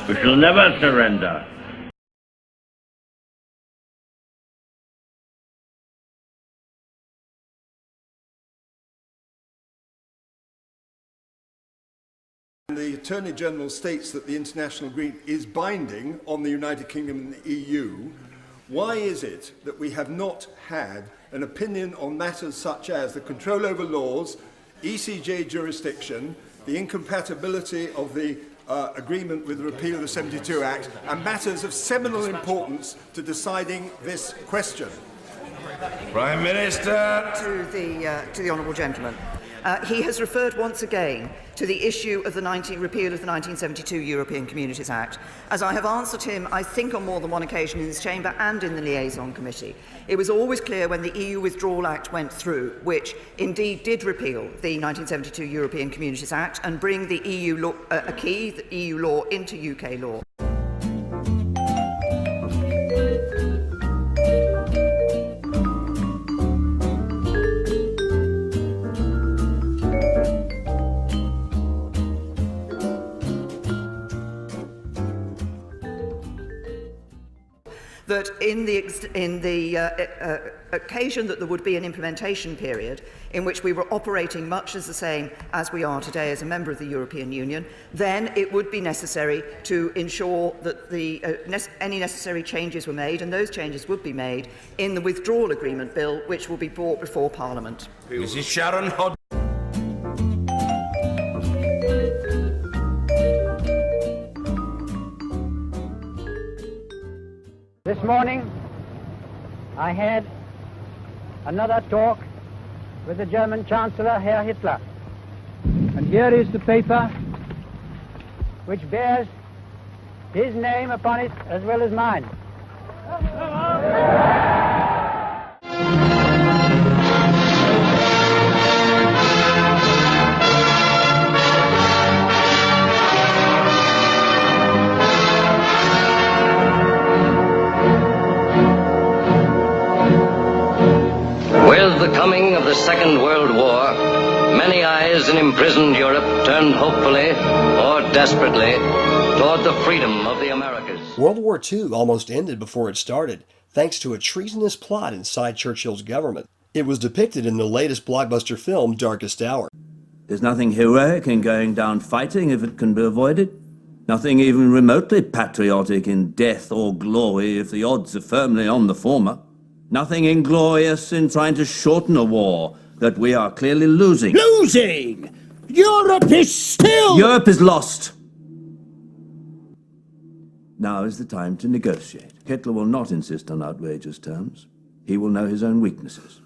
We shall never surrender. The Attorney General states that the international agreement is binding on the United Kingdom and the EU. Why is it that we have not had an opinion on matters such as the control over laws, ECJ jurisdiction, the incompatibility of the agreement with the repeal of the 72 Act, and matters of seminal importance to deciding this question? Prime Minister. To the honourable gentleman. He has referred once again to the issue of the repeal of the 1972 European Communities Act. As I have answered him, I think, on more than one occasion in this chamber and in the liaison committee, it was always clear when the EU Withdrawal Act went through, which indeed did repeal the 1972 European Communities Act and bring the EU law, the EU law into UK law. That in the occasion that there would be an implementation period in which we were operating much as the same as we are today as a member of the European Union, then it would be necessary to ensure that any necessary changes were made, and those changes would be made in the withdrawal agreement bill, which will be brought before Parliament. Mrs. Sharon Hodge. This morning, I had another talk with the German Chancellor, Herr Hitler. And here is the paper which bears his name upon it as well as mine. With the coming of the Second World War, many eyes in imprisoned Europe turned hopefully or desperately toward the freedom of the Americas. World War II almost ended before it started, thanks to a treasonous plot inside Churchill's government. It was depicted in the latest blockbuster film, Darkest Hour. There's nothing heroic in going down fighting if it can be avoided. Nothing even remotely patriotic in death or glory if the odds are firmly on the former. Nothing inglorious in trying to shorten a war that we are clearly losing. Losing! Europe is still... Europe is lost. Now is the time to negotiate. Hitler will not insist on outrageous terms. He will know his own weaknesses.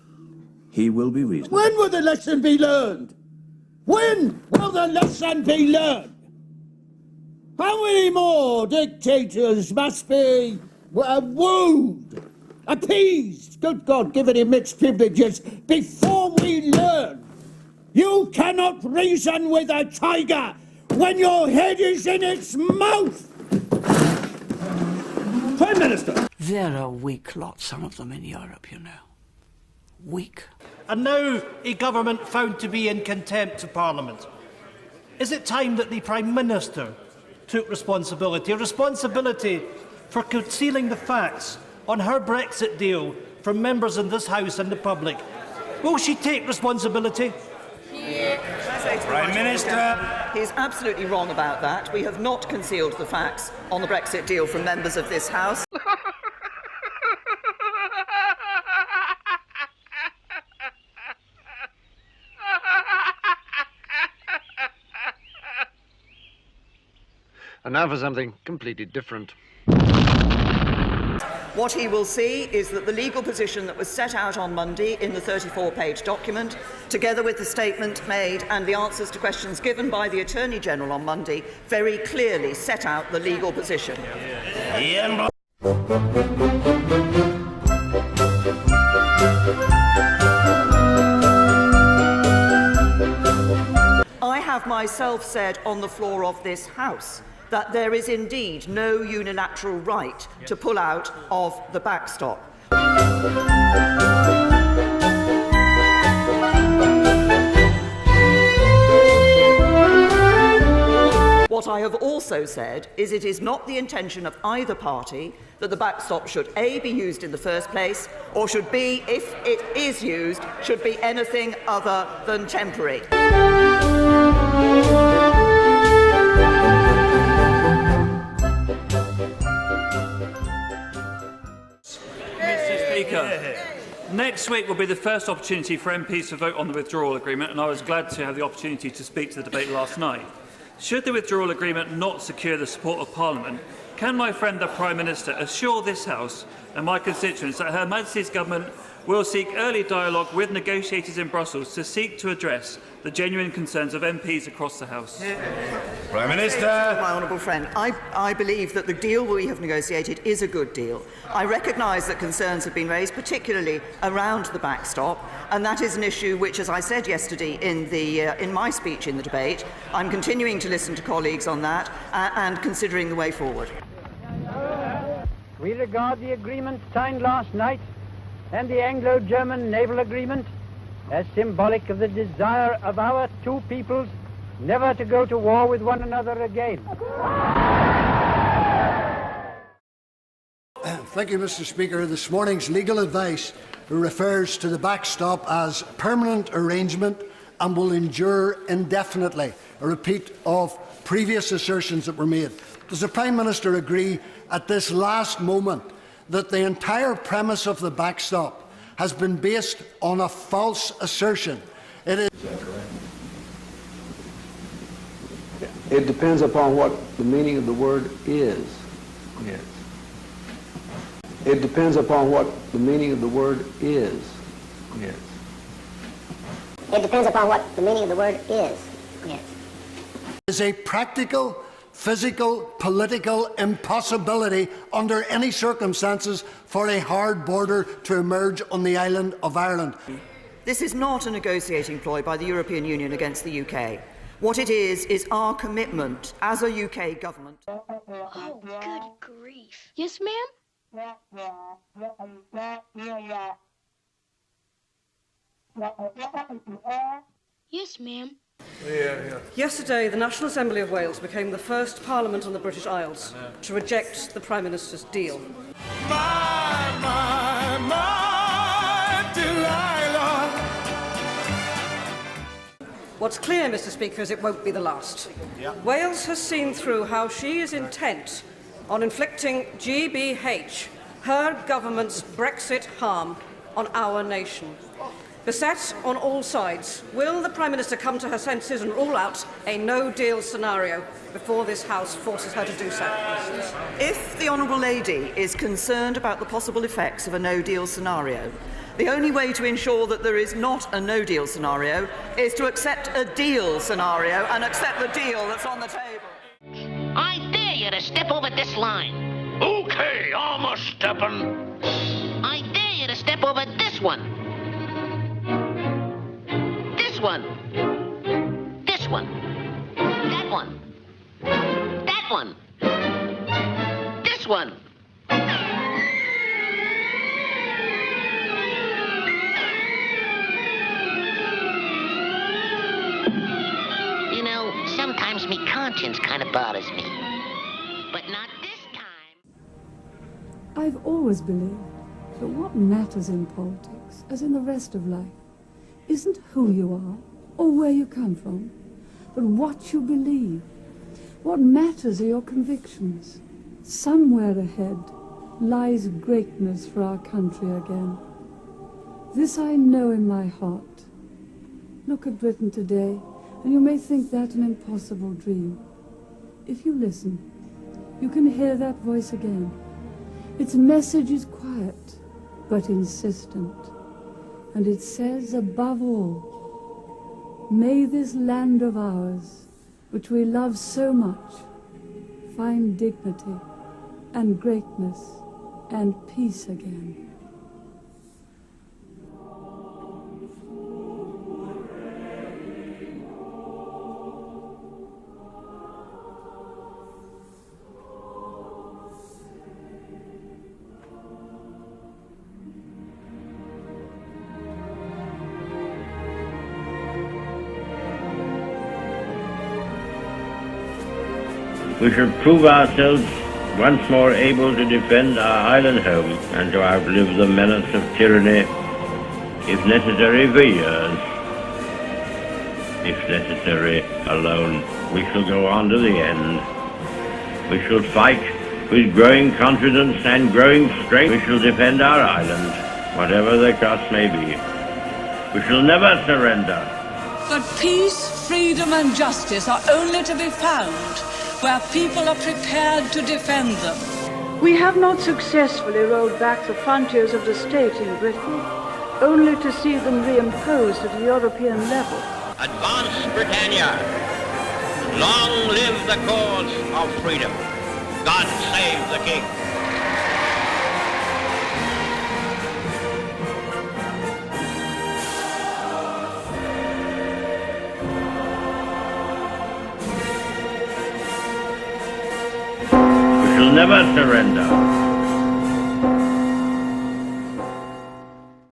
He will be reasonable. When will the lesson be learned? When will the lesson be learned? How many more dictators must be wooed? Appeased, good God, given him mixed privileges, before we learn. You cannot reason with a tiger when your head is in its mouth. Prime Minister! They're a weak lot, some of them in Europe, you know. Weak. And now a government found to be in contempt of Parliament. Is it time that the Prime Minister took responsibility? A responsibility for concealing the facts on her Brexit deal from members in this House and the public. Will she take responsibility? Prime Minister. He is absolutely wrong about that. We have not concealed the facts on the Brexit deal from members of this House. And now for something completely different. What he will see is that the legal position that was set out on Monday in the 34-page document, together with the statement made and the answers to questions given by the Attorney General on Monday, very clearly set out the legal position. I have myself said on the floor of this House that there is indeed no unilateral right to pull out of the backstop. What I have also said is it is not the intention of either party that the backstop should A, be used in the first place, or should B, if it is used, should be anything other than temporary. Mr. Speaker, next week will be the first opportunity for MPs to vote on the withdrawal agreement, and I was glad to have the opportunity to speak to the debate last night. Should the withdrawal agreement not secure the support of Parliament, can my friend the Prime Minister assure this House and my constituents that Her Majesty's Government will seek early dialogue with negotiators in Brussels to seek to address the genuine concerns of MPs across the House? Prime Minister. My honourable friend, I believe that the deal we have negotiated is a good deal. I recognise that concerns have been raised, particularly around the backstop, and that is an issue which, as I said yesterday in my speech in the debate, I'm continuing to listen to colleagues on that and considering the way forward. We regard the agreement signed last night and the Anglo-German naval agreement as symbolic of the desire of our two peoples never to go to war with one another again. Thank you, Mr. Speaker. This morning's legal advice refers to the backstop as permanent arrangement and will endure indefinitely. A repeat of previous assertions that were made. Does the Prime Minister agree at this last moment that the entire premise of the backstop has been based on a false assertion? It depends upon what the meaning of the word is. Yes. It depends upon what the meaning of the word is. Yes. It depends upon what the meaning of the word is. Yes. Is a practical, physical, political impossibility under any circumstances for a hard border to emerge on the island of Ireland. This is not a negotiating ploy by the European Union against the UK. What it is our commitment as a UK government. Oh, good grief. Yes, ma'am? Yes, ma'am. Yesterday, the National Assembly of Wales became the first Parliament on the British Isles to reject the Prime Minister's deal. What's clear, Mr. Speaker, is it won't be the last. Wales has seen through how she is intent on inflicting GBH, her government's Brexit harm, on our nation. Beset on all sides, will the Prime Minister come to her senses and rule out a no-deal scenario before this House forces her to do so? If the Honourable Lady is concerned about the possible effects of a no-deal scenario, the only way to ensure that there is not a no-deal scenario is to accept a deal scenario and accept the deal that's on the table. I dare you to step over this line. Okay, I'm a steppin'. I dare you to step over this one. This one. This one. That one. That one. This one. You know, sometimes me conscience kind of bothers me. But not this time. I've always believed that what matters in politics, as in the rest of life, isn't who you are or where you come from, but what you believe. What matters are your convictions. Somewhere ahead lies greatness for our country again. This I know in my heart. Look at Britain today, and you may think that an impossible dream. If you listen, you can hear that voice again. Its message is quiet, but insistent. And it says, above all, may this land of ours, which we love so much, find dignity and greatness and peace again. we shall prove ourselves once more able to defend our island home and to outlive the menace of tyranny, if necessary for years. If necessary, alone, we shall go on to the end. We shall fight with growing confidence and growing strength. We shall defend our island, whatever the cost may be. We shall never surrender. But peace, freedom and justice are only to be found where people are prepared to defend them. We have not successfully rolled back the frontiers of the state in Britain, only to see them reimposed at a European level. Advance, Britannia! Long live the cause of freedom! God save the King! We shall never surrender.